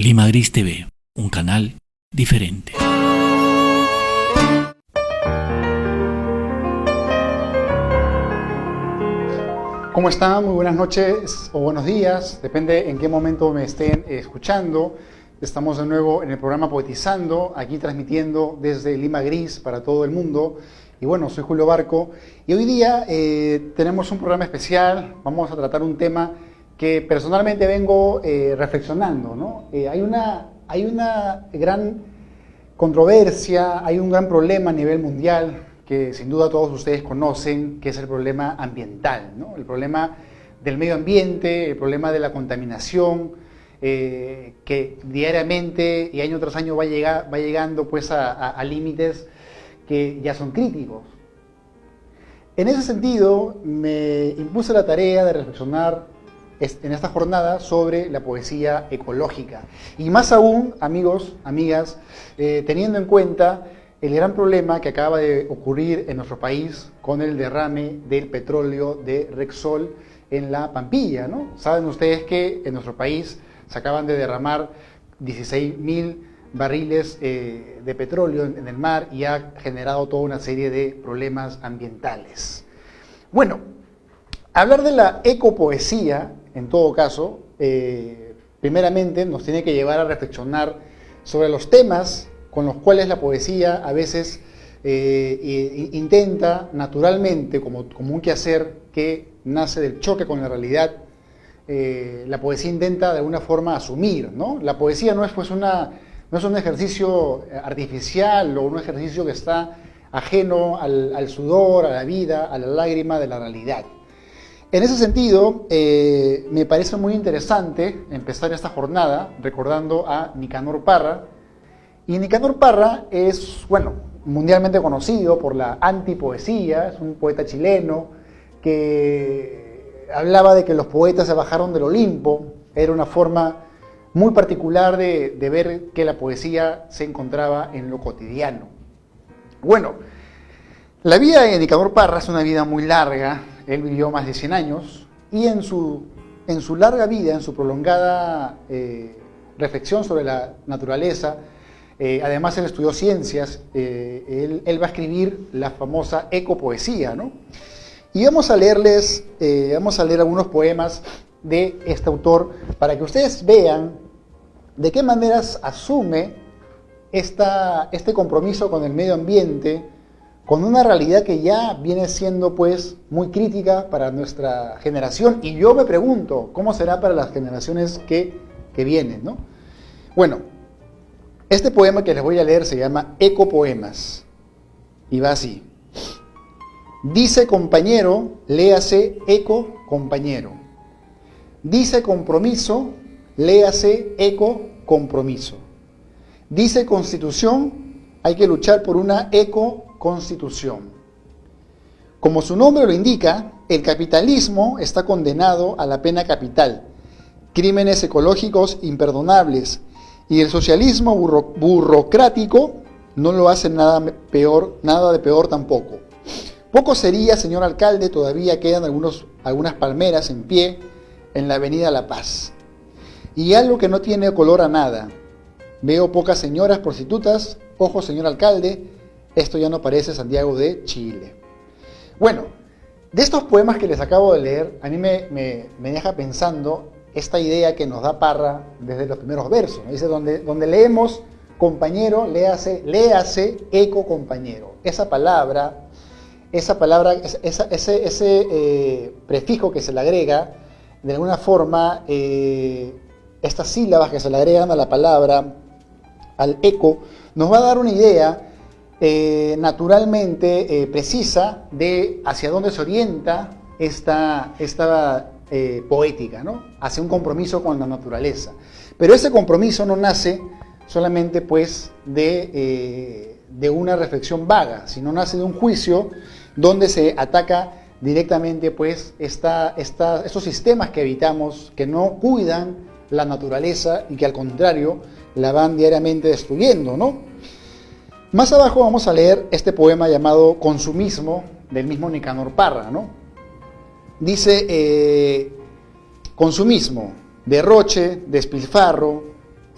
Lima Gris TV, un canal diferente. ¿Cómo están? Muy buenas noches o buenos días, depende en qué momento me estén escuchando. Estamos de nuevo en el programa Poetizando, aquí transmitiendo desde Lima Gris para todo el mundo. Y bueno, soy Julio Barco y hoy día tenemos un programa especial. Vamos a tratar un tema que personalmente vengo reflexionando, ¿no? Hay una gran controversia, hay un gran problema a nivel mundial que sin duda todos ustedes conocen, que es el problema ambiental, ¿no? El problema del medio ambiente, el problema de la contaminación, que diariamente y año tras año va llegando pues a límites que ya son críticos. En ese sentido, me impuse la tarea de reflexionar en esta jornada sobre la poesía ecológica. Y más aún, amigos, amigas, teniendo en cuenta el gran problema que acaba de ocurrir en nuestro país con el derrame del petróleo de Repsol en la Pampilla, ¿no? Saben ustedes que en nuestro país se acaban de derramar 16.000 barriles de petróleo en el mar y ha generado toda una serie de problemas ambientales. Bueno, hablar de la ecopoesía, en todo caso, primeramente nos tiene que llevar a reflexionar sobre los temas con los cuales la poesía a veces intenta naturalmente, como un quehacer que nace del choque con la realidad, la poesía intenta de alguna forma asumir, ¿no? La poesía no es un ejercicio artificial o un ejercicio que está ajeno al sudor, a la vida, a la lágrima de la realidad. En ese sentido, me parece muy interesante empezar esta jornada recordando a Nicanor Parra. Y Nicanor Parra es, bueno, mundialmente conocido por la antipoesía, es un poeta chileno que hablaba de que los poetas se bajaron del Olimpo. Era una forma muy particular de ver que la poesía se encontraba en lo cotidiano. Bueno, la vida de Nicanor Parra es una vida muy larga. Él vivió más de 100 años y en su larga vida, en su prolongada reflexión sobre la naturaleza, además él estudió ciencias, él va a escribir la famosa ecopoesía, ¿no? Y vamos a leer algunos poemas de este autor para que ustedes vean de qué maneras asume este compromiso con el medio ambiente, con una realidad que ya viene siendo pues muy crítica para nuestra generación, y yo me pregunto cómo será para las generaciones que vienen, ¿no? Bueno, este poema que les voy a leer se llama Ecopoemas y va así. Dice compañero, léase eco compañero. Dice compromiso, léase eco compromiso. Dice constitución, hay que luchar por una ecoconstitución. Como su nombre lo indica, el capitalismo está condenado a la pena capital, crímenes ecológicos imperdonables, y el socialismo burocrático no lo hace nada de peor tampoco. Poco sería, señor alcalde, todavía quedan algunas palmeras en pie en la avenida La Paz. Y algo que no tiene color a nada. Veo pocas señoras prostitutas. Ojo, señor alcalde, esto ya no parece Santiago de Chile. Bueno, de estos poemas que les acabo de leer, a mí me deja pensando esta idea que nos da Parra desde los primeros versos, ¿no? Dice, donde leemos compañero, léase eco compañero. Esa palabra, ese prefijo que se le agrega, de alguna forma, estas sílabas que se le agregan a la palabra, al eco, nos va a dar una idea naturalmente precisa de hacia dónde se orienta esta poética, ¿no? Hacia un compromiso con la naturaleza. Pero ese compromiso no nace solamente pues de una reflexión vaga, sino nace de un juicio donde se ataca directamente pues estos sistemas que habitamos, que no cuidan la naturaleza y que al contrario la van diariamente destruyendo, ¿no? Más abajo vamos a leer este poema llamado Consumismo del mismo Nicanor Parra, ¿no? Dice, consumismo, derroche, despilfarro,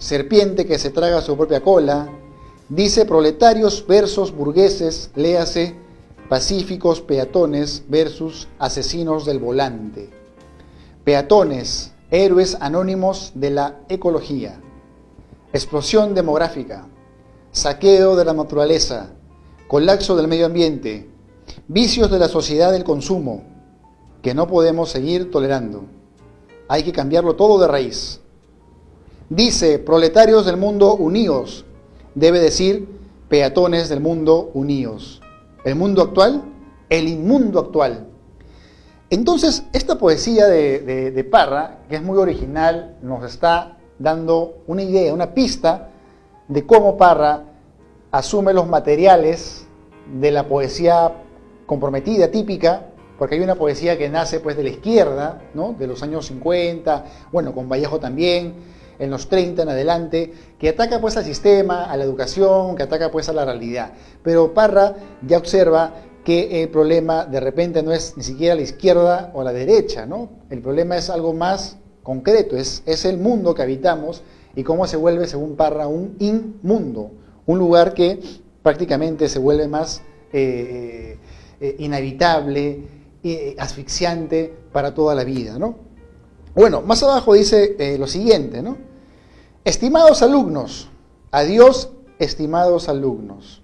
serpiente que se traga su propia cola, dice proletarios versus burgueses, léase pacíficos peatones versus asesinos del volante. Peatones, héroes anónimos de la ecología. Explosión demográfica, saqueo de la naturaleza, colapso del medio ambiente, vicios de la sociedad del consumo, que no podemos seguir tolerando. Hay que cambiarlo todo de raíz. Dice, proletarios del mundo unidos, debe decir, peatones del mundo unidos. ¿El mundo actual? El inmundo actual. Entonces, esta poesía de Parra, que es muy original, nos está dando una idea, una pista de cómo Parra asume los materiales de la poesía comprometida, típica, porque hay una poesía que nace pues de la izquierda, ¿no? De los años 50, bueno, con Vallejo también, en los 30 en adelante, que ataca pues al sistema, a la educación, que ataca pues a la realidad. Pero Parra ya observa que el problema de repente no es ni siquiera la izquierda o la derecha, ¿no? El problema es algo más concreto, es el mundo que habitamos y cómo se vuelve, según Parra, un inmundo, un lugar que prácticamente se vuelve más inhabitable, asfixiante para toda la vida, ¿no? Bueno, más abajo dice lo siguiente, ¿no? Estimados alumnos, adiós, estimados alumnos.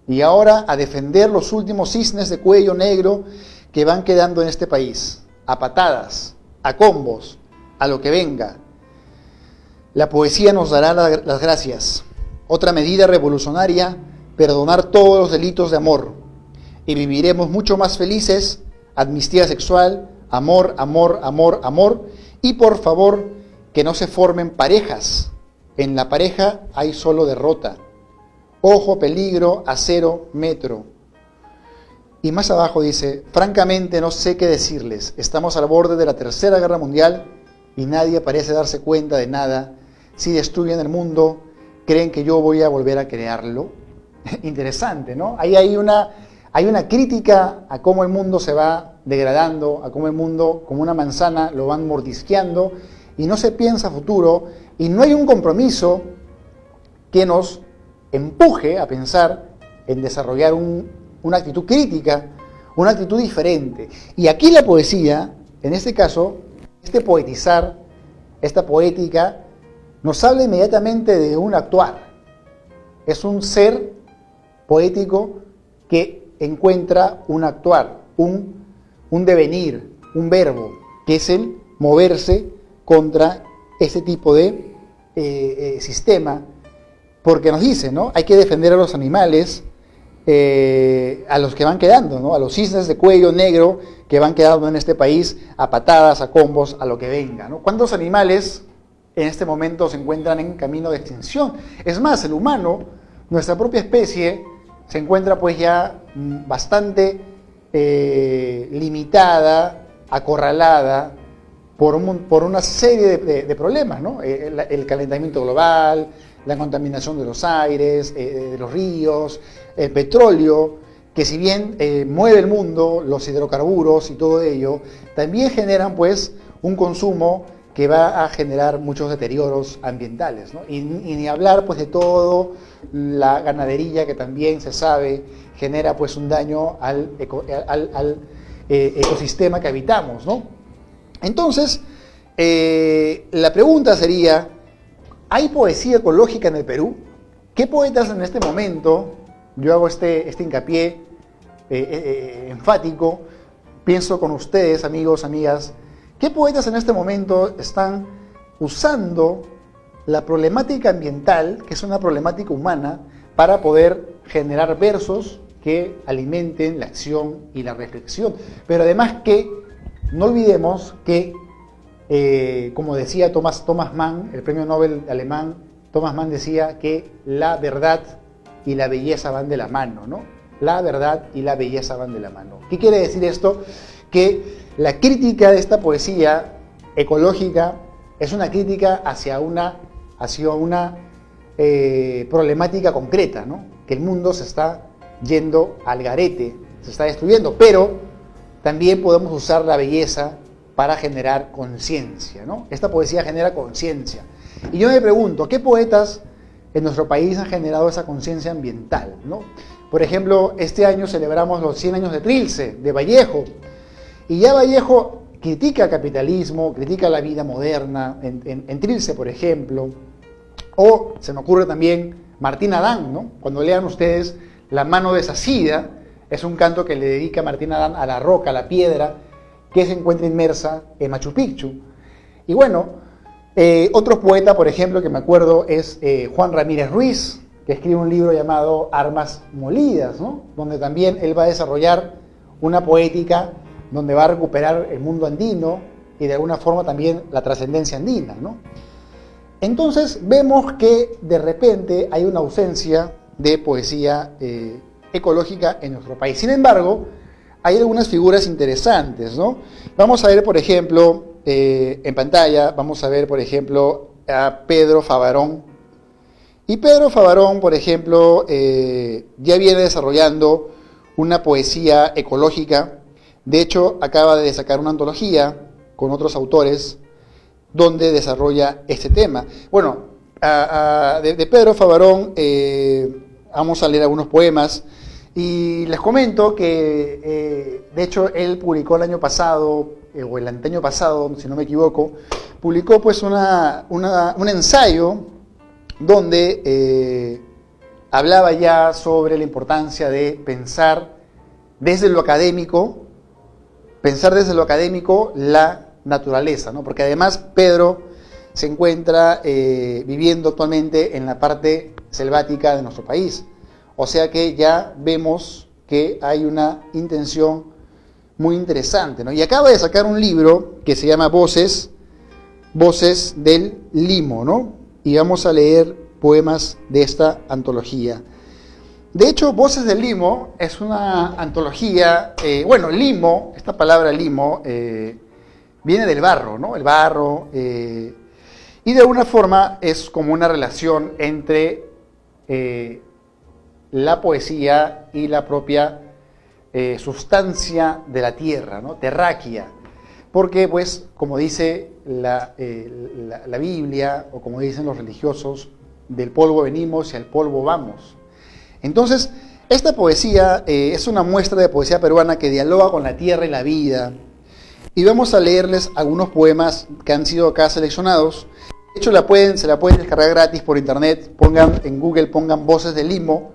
Y ahora a defender los últimos cisnes de cuello negro que van quedando en este país, a patadas, a combos, a lo que venga. La poesía nos dará las gracias. Otra medida revolucionaria, perdonar todos los delitos de amor. Y viviremos mucho más felices, amnistía sexual, amor, amor, amor, amor. Y por favor, que no se formen parejas. En la pareja hay solo derrota. Ojo, peligro, acero, metro. Y más abajo dice, francamente no sé qué decirles. Estamos al borde de la Tercera Guerra Mundial y nadie parece darse cuenta de nada. Si destruyen el mundo, ¿creen que yo voy a volver a crearlo? Interesante, ¿no? Ahí hay una crítica a cómo el mundo se va degradando, a cómo el mundo, como una manzana, lo van mordisqueando y no se piensa a futuro y no hay un compromiso que nos empuje a pensar en desarrollar una actitud crítica, una actitud diferente. Y aquí la poesía, en este caso, este poetizar, esta poética, nos habla inmediatamente de un actuar. Es un ser poético que encuentra un actuar, un devenir, un verbo, que es el moverse contra ese tipo de sistema, porque nos dice, ¿no? Hay que defender a los animales, a los que van quedando, ¿no? A los cisnes de cuello negro que van quedando en este país, a patadas, a combos, a lo que venga, ¿no? ¿Cuántos animales en este momento se encuentran en camino de extinción? Es más, el humano, nuestra propia especie, se encuentra pues ya bastante limitada, acorralada por una serie de problemas, ¿no? El calentamiento global, la contaminación de los aires, de los ríos, el petróleo, que si bien mueve el mundo, los hidrocarburos y todo ello, también generan pues un consumo que va a generar muchos deterioros ambientales, ¿no? Y ni hablar pues de todo la ganadería, que también se sabe genera pues un daño al ecosistema que habitamos, ¿no? Entonces, la pregunta sería, ¿hay poesía ecológica en el Perú? ¿Qué poetas en este momento, yo hago este hincapié enfático, pienso con ustedes, amigos, amigas, ¿qué poetas en este momento están usando la problemática ambiental, que es una problemática humana, para poder generar versos que alimenten la acción y la reflexión? Pero además que no olvidemos que, como decía Thomas Mann, el premio Nobel alemán, Thomas Mann decía que la verdad y la belleza van de la mano, ¿no? La verdad y la belleza van de la mano. ¿Qué quiere decir esto? Que la crítica de esta poesía ecológica es una crítica hacia una problemática concreta, ¿no? Que el mundo se está yendo al garete, se está destruyendo, pero también podemos usar la belleza para generar conciencia, ¿no? Esta poesía genera conciencia. Y yo me pregunto, ¿qué poetas en nuestro país han generado esa conciencia ambiental, ¿no? Por ejemplo, este año celebramos los 100 años de Trilce, de Vallejo, y ya Vallejo critica el capitalismo, critica la vida moderna, en Trilce, por ejemplo, o se me ocurre también Martín Adán, ¿no? Cuando lean ustedes La mano desasida, es un canto que le dedica Martín Adán a la roca, a la piedra, que se encuentra inmersa en Machu Picchu. Y bueno, otro poeta, por ejemplo, que me acuerdo es Juan Ramírez Ruiz, que escribe un libro llamado Armas Molidas, ¿no? Donde también él va a desarrollar una poética donde va a recuperar el mundo andino y de alguna forma también la trascendencia andina, ¿no? Entonces vemos que de repente hay una ausencia de poesía ecológica en nuestro país. Sin embargo, hay algunas figuras interesantes, ¿no? Vamos a ver, por ejemplo, en pantalla, vamos a ver, por ejemplo, a Pedro Favarón. Y Pedro Favarón, por ejemplo, ya viene desarrollando una poesía ecológica. De hecho, acaba de sacar una antología con otros autores donde desarrolla este tema. Bueno, de Pedro Favarón vamos a leer algunos poemas y les comento que, de hecho, él publicó el año pasado, o el anteaño pasado, si no me equivoco, publicó pues un ensayo donde hablaba ya sobre la importancia de pensar desde lo académico la naturaleza, ¿no? Porque además Pedro se encuentra viviendo actualmente en la parte selvática de nuestro país. O sea que ya vemos que hay una intención muy interesante, ¿no? Y acaba de sacar un libro que se llama Voces del Limo, ¿no? Y vamos a leer poemas de esta antología. De hecho, Voces del Limo es una antología, limo, esta palabra limo, viene del barro, ¿no? El barro, y de alguna forma es como una relación entre la poesía y la propia sustancia de la tierra, ¿no? Terráquea. Porque, pues, como dice la Biblia, o como dicen los religiosos, del polvo venimos y al polvo vamos. Entonces, esta poesía es una muestra de poesía peruana que dialoga con la tierra y la vida. Y vamos a leerles algunos poemas que han sido acá seleccionados. De hecho, se la pueden descargar gratis por internet. En Google pongan Voces del Limo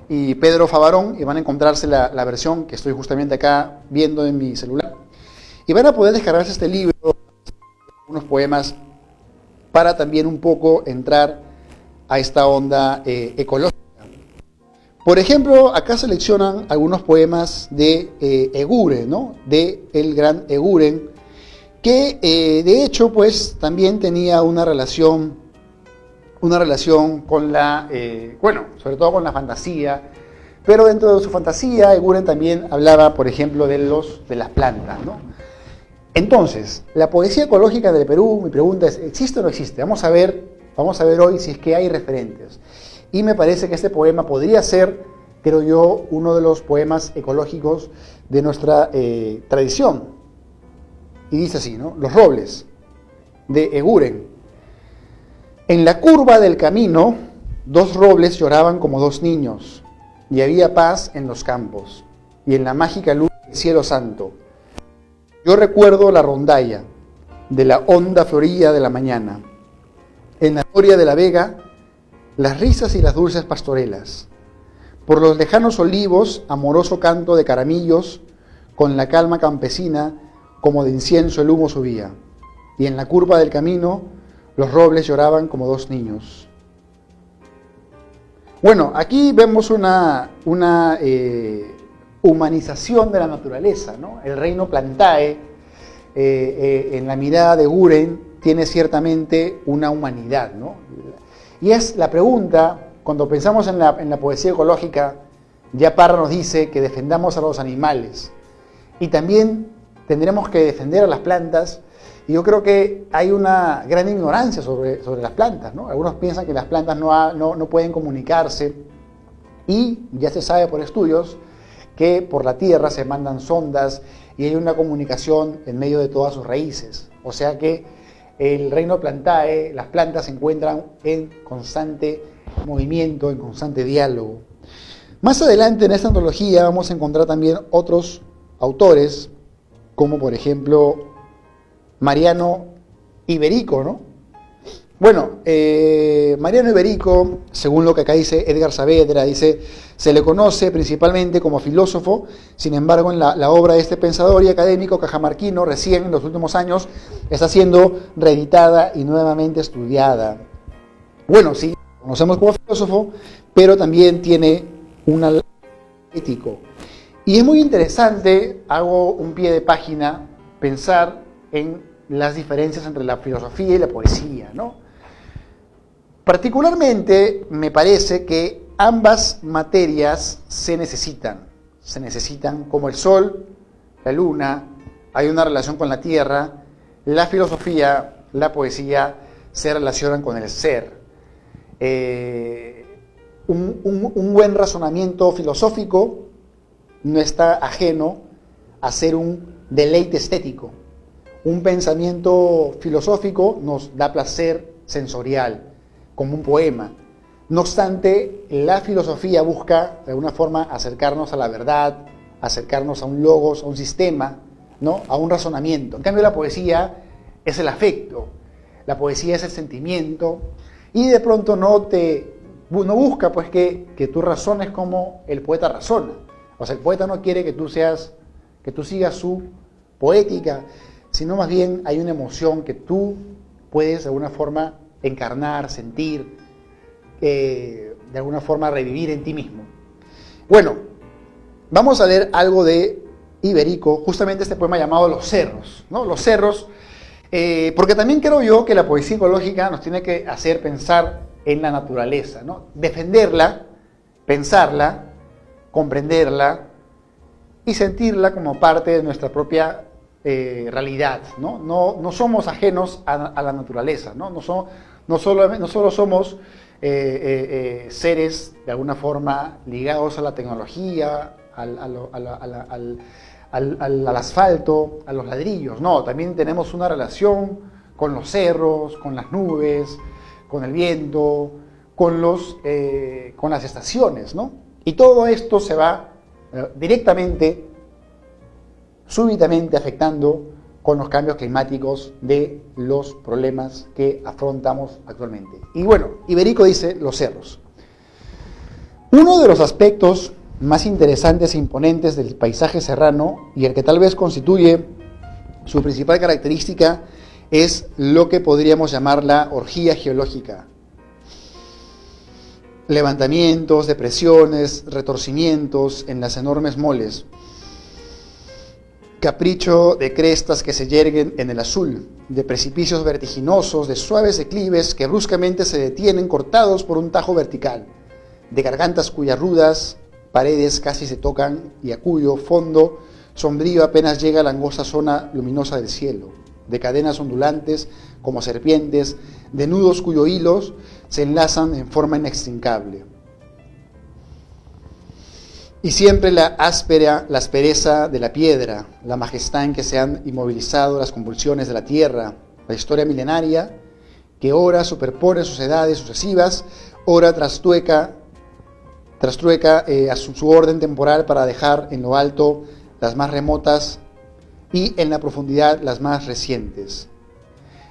y Pedro Favarón y van a encontrarse la versión que estoy justamente acá viendo en mi celular. Y van a poder descargarse este libro, unos poemas, para también un poco entrar a esta onda ecológica. Por ejemplo, acá seleccionan algunos poemas de Eguren, ¿no? De el gran Eguren, que de hecho pues también tenía una relación con la, sobre todo con la fantasía, pero dentro de su fantasía Eguren también hablaba, por ejemplo, de las plantas, ¿no? Entonces, la poesía ecológica del Perú, mi pregunta es, ¿existe o no existe? Vamos a ver hoy si es que hay referentes. Y me parece que este poema podría ser, creo yo, uno de los poemas ecológicos de nuestra tradición. Y dice así, ¿no? Los robles, de Eguren. En la curva del camino, 2 robles lloraban como 2 niños, y había paz en los campos, y en la mágica luz del cielo santo. Yo recuerdo la rondalla de la honda florilla de la mañana, en la gloria de la vega, las risas y las dulces pastorelas. Por los lejanos olivos, amoroso canto de caramillos, con la calma campesina, como de incienso el humo subía. Y en la curva del camino, los robles lloraban como 2 niños. Bueno, aquí vemos una humanización de la naturaleza, ¿no? El reino Plantae, en la mirada de Eguren, tiene ciertamente una humanidad, ¿no? Y es la pregunta, cuando pensamos en la poesía ecológica, ya Parra nos dice que defendamos a los animales y también tendremos que defender a las plantas, y yo creo que hay una gran ignorancia sobre las plantas, ¿no? Algunos piensan que las plantas no pueden comunicarse, y ya se sabe por estudios que por la tierra se mandan sondas y hay una comunicación en medio de todas sus raíces. O sea que el reino Plantae, las plantas se encuentran en constante movimiento, en constante diálogo. Más adelante en esta antología vamos a encontrar también otros autores, como por ejemplo Mariano Iberico, ¿no? Bueno, Mariano Iberico, según lo que acá dice Edgar Saavedra, dice, se le conoce principalmente como filósofo, sin embargo en la obra de este pensador y académico cajamarquino, recién en los últimos años, está siendo reeditada y nuevamente estudiada. Bueno, sí, lo conocemos como filósofo, pero también tiene un lado ético. Y es muy interesante, hago un pie de página, pensar en las diferencias entre la filosofía y la poesía, ¿no? Particularmente me parece que ambas materias se necesitan como el sol, la luna, hay una relación con la tierra, la filosofía, la poesía se relacionan con el ser. Un buen razonamiento filosófico no está ajeno a ser un deleite estético. Un pensamiento filosófico nos da placer sensorial, como un poema. No obstante, la filosofía busca de alguna forma acercarnos a la verdad, acercarnos a un logos, a un sistema, ¿no? A un razonamiento. En cambio, la poesía es el afecto, la poesía es el sentimiento, y de pronto no busca pues que tú razones como el poeta razona. O sea, el poeta no quiere que tú sigas su poética, sino más bien hay una emoción que tú puedes de alguna forma encarnar, sentir, de alguna forma revivir en ti mismo. Bueno, vamos a leer algo de Iberico, justamente este poema llamado Los Cerros, ¿no? Los Cerros, porque también creo yo que la poesía ecológica nos tiene que hacer pensar en la naturaleza, ¿no? Defenderla, pensarla, comprenderla y sentirla como parte de nuestra propia realidad, ¿no? No somos ajenos a la naturaleza, ¿no? No solo somos seres de alguna forma ligados a la tecnología, al asfalto, a los ladrillos, no, también tenemos una relación con los cerros, con las nubes, con el viento, con las estaciones, ¿no? Y todo esto se va directamente, súbitamente afectando con los cambios climáticos de los problemas que afrontamos actualmente. Y bueno, Iberico dice los cerros. Uno de los aspectos más interesantes e imponentes del paisaje serrano, y el que tal vez constituye su principal característica, es lo que podríamos llamar la orgía geológica. Levantamientos, depresiones, retorcimientos en las enormes moles. Capricho de crestas que se yerguen en el azul, de precipicios vertiginosos, de suaves declives que bruscamente se detienen cortados por un tajo vertical, de gargantas cuyas rudas paredes casi se tocan y a cuyo fondo sombrío apenas llega a la angosta zona luminosa del cielo, de cadenas ondulantes como serpientes, de nudos cuyos hilos se enlazan en forma inextrincable. Y siempre la aspereza de la piedra, la majestad en que se han inmovilizado las convulsiones de la tierra, la historia milenaria, que ora superpone sus edades sucesivas, ora trastrueca a su orden temporal para dejar en lo alto las más remotas y en la profundidad las más recientes.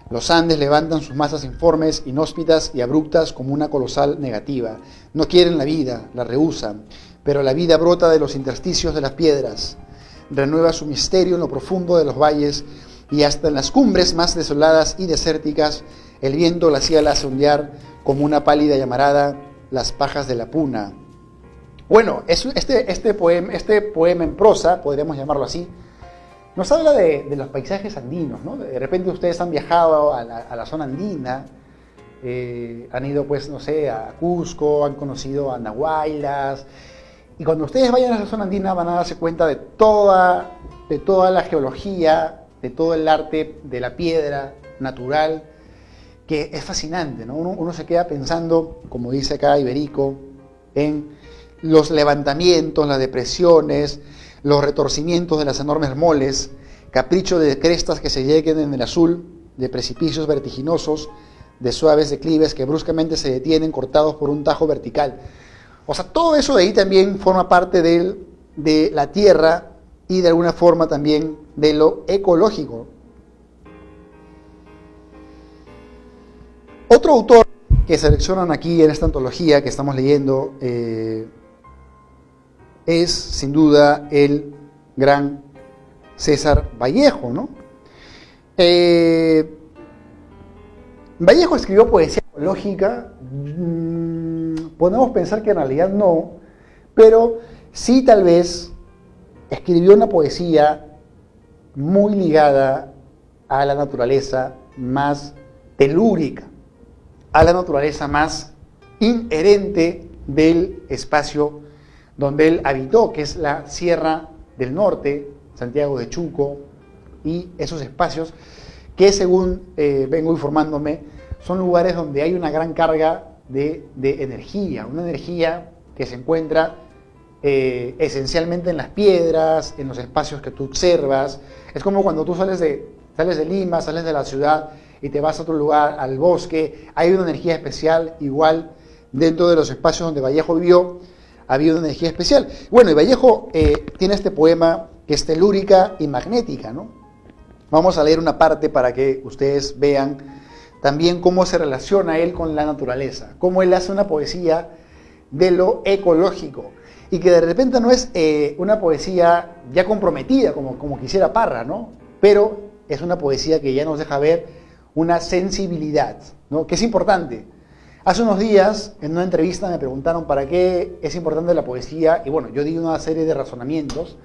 Los Andes levantan sus masas informes, inhóspitas y abruptas como una colosal negativa. No quieren la vida, la rehúsan, pero la vida brota de los intersticios de las piedras, renueva su misterio en lo profundo de los valles y hasta en las cumbres más desoladas y desérticas el viento glacial hace ondear como una pálida llamarada las pajas de la puna. Bueno, este poema en prosa, podríamos llamarlo así, nos habla de los paisajes andinos, ¿no? De repente ustedes han viajado a la zona andina, han ido, pues, no sé, a Cusco, han conocido a Andahuaylas, y cuando ustedes vayan a esa zona andina van a darse cuenta de toda la geología, de todo el arte de la piedra natural, que es fascinante, ¿no? Uno se queda pensando, como dice acá Iberico, en los levantamientos, las depresiones, los retorcimientos de las enormes moles, capricho de crestas que se lleguen en el azul, de precipicios vertiginosos, de suaves declives que bruscamente se detienen cortados por un tajo vertical. O sea, todo eso de ahí también forma parte de la tierra y de alguna forma también de lo ecológico. Otro autor que seleccionan aquí en esta antología que estamos leyendo es sin duda el gran César Vallejo, ¿no? Vallejo escribió poesía ecológica. Podemos pensar que en realidad no, pero sí tal vez escribió una poesía muy ligada a la naturaleza más telúrica, a la naturaleza más inherente del espacio donde él habitó, que es la Sierra del Norte, Santiago de Chuco, y esos espacios que, según vengo informándome, son lugares donde hay una gran carga de energía, una energía que se encuentra esencialmente en las piedras, en los espacios que tú observas. Es como cuando tú sales de Lima, sales de la ciudad y te vas a otro lugar, al bosque, hay una energía especial. Igual dentro de los espacios donde Vallejo vivió, había una energía especial. Bueno, y Vallejo tiene este poema que es telúrica y magnética, ¿no? Vamos a leer una parte para que ustedes vean también cómo se relaciona él con la naturaleza, cómo él hace una poesía de lo ecológico, y que de repente no es una poesía ya comprometida como quisiera Parra, ¿no? Pero es una poesía que ya nos deja ver una sensibilidad, ¿no? Que es importante. Hace unos días, en una entrevista, me preguntaron para qué es importante la poesía, y bueno, yo di una serie de razonamientos,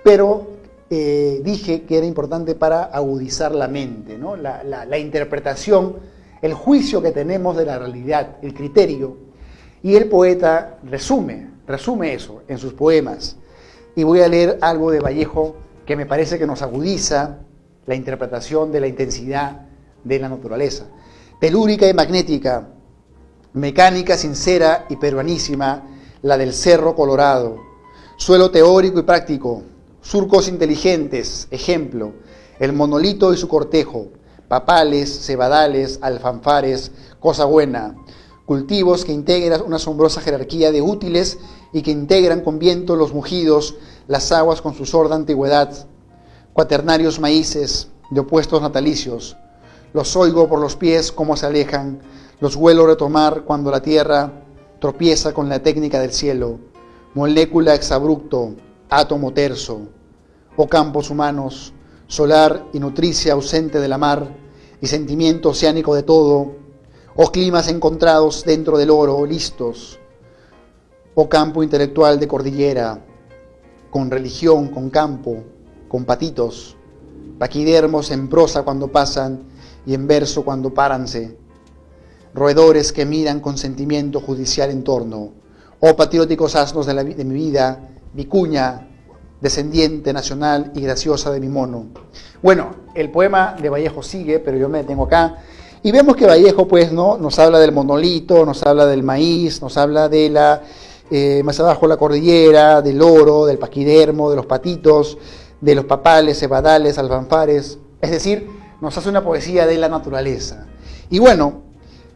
pero dije que era importante para agudizar la mente, ¿no? La interpretación, el juicio que tenemos de la realidad, el criterio, y el poeta resume eso en sus poemas. Y voy a leer algo de Vallejo que me parece que nos agudiza la interpretación de la intensidad de la naturaleza. Telúrica y magnética, mecánica sincera y peruanísima, la del Cerro Colorado. Suelo teórico y práctico, surcos inteligentes, ejemplo, el monolito y su cortejo, papales, cebadales, alfanfares, cosa buena, cultivos que integran una asombrosa jerarquía de útiles y que integran con viento los mugidos, las aguas con su sorda antigüedad, cuaternarios maíces de opuestos natalicios, los oigo por los pies cómo se alejan, los huelo retomar cuando la tierra tropieza con la técnica del cielo, molécula exabrupto, átomo terso, o campos humanos, solar y nutricia ausente de la mar, y sentimiento oceánico de todo, o climas encontrados dentro del oro, listos, o campo intelectual de cordillera, con religión, con campo, con patitos, paquidermos en prosa cuando pasan y en verso cuando páranse, roedores que miran con sentimiento judicial en torno, o patrióticos asnos de mi vida, vicuña, descendiente nacional y graciosa de mi mono. Bueno, el poema de Vallejo sigue, pero yo me detengo acá, y vemos que Vallejo pues no nos habla del monolito, nos habla del maíz, nos habla de la más abajo la cordillera, del oro, del paquidermo, de los patitos, de los papales, cebadales, alfanfares, es decir, nos hace una poesía de la naturaleza. Y bueno,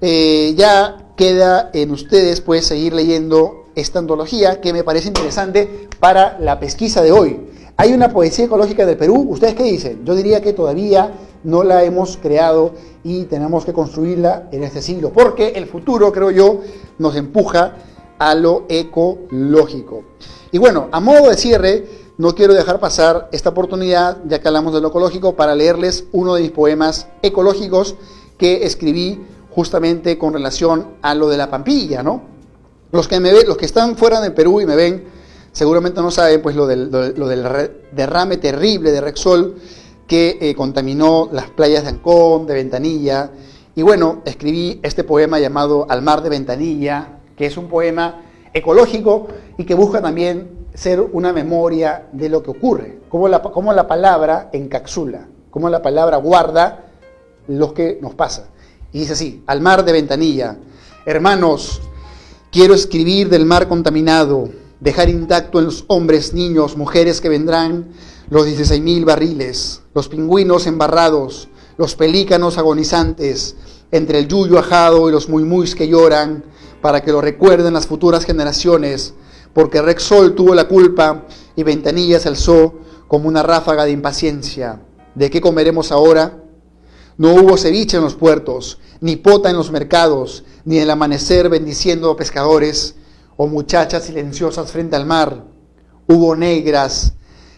ya queda en ustedes pues seguir leyendo esta antología que me parece interesante para la pesquisa de hoy. ¿Hay una poesía ecológica del Perú? ¿Ustedes qué dicen? Yo diría que todavía no la hemos creado y tenemos que construirla en este siglo, porque el futuro, creo yo, nos empuja a lo ecológico. Y bueno, a modo de cierre, no quiero dejar pasar esta oportunidad, ya que hablamos de lo ecológico, para leerles uno de mis poemas ecológicos que escribí justamente con relación a lo de la Pampilla, ¿no? Los que están fuera del Perú y me ven, seguramente no saben pues lo del derrame terrible de Repsol que contaminó las playas de Ancón, de Ventanilla. Y bueno, escribí este poema llamado Al mar de Ventanilla, que es un poema ecológico y que busca también ser una memoria de lo que ocurre, cómo la palabra encapsula, cómo la palabra guarda lo que nos pasa. Y dice así: al mar de Ventanilla, hermanos, quiero escribir del mar contaminado, dejar intacto en los hombres, niños, mujeres que vendrán los 16.000 barriles, los pingüinos embarrados, los pelícanos agonizantes, entre el yuyo ajado y los muis que lloran, para que lo recuerden las futuras generaciones, porque Rexol tuvo la culpa y Ventanilla se alzó como una ráfaga de impaciencia. ¿De qué comeremos ahora? No hubo ceviche en los puertos, ni pota en los mercados, ni el amanecer bendiciendo a pescadores, o muchachas silenciosas frente al mar. Hubo negras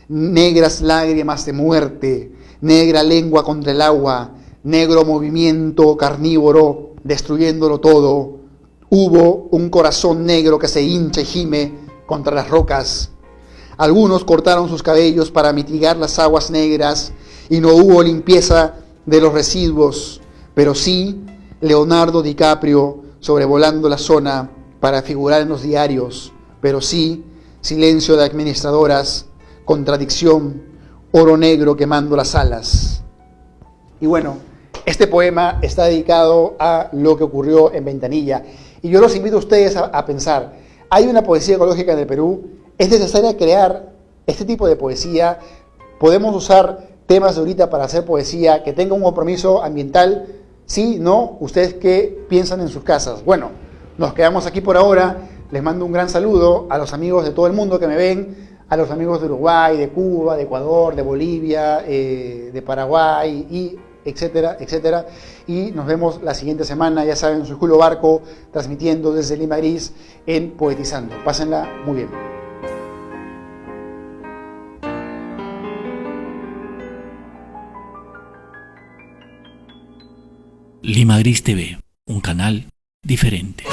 lágrimas de muerte, negra lengua contra el agua, negro movimiento carnívoro, destruyéndolo todo. Hubo un corazón negro que se hincha y gime contra las rocas. Algunos cortaron sus cabellos para mitigar las aguas negras y no hubo limpieza de los residuos, pero sí Leonardo DiCaprio sobrevolando la zona para figurar en los diarios, pero sí silencio de administradoras, contradicción, oro negro quemando las alas. Y bueno, este poema está dedicado a lo que ocurrió en Ventanilla. Y yo los invito a ustedes a pensar, hay una poesía ecológica en el Perú, es necesario crear este tipo de poesía, podemos usar temas de ahorita para hacer poesía que tenga un compromiso ambiental, sí, no, ustedes qué piensan en sus casas. Bueno, nos quedamos aquí por ahora, les mando un gran saludo a los amigos de todo el mundo que me ven, a los amigos de Uruguay, de Cuba, de Ecuador, de Bolivia, de Paraguay, y etcétera, etcétera. Y nos vemos la siguiente semana, ya saben, soy Julio Barco, transmitiendo desde Lima Gris en Poetizando. Pásenla muy bien. Lima Gris TV, un canal diferente.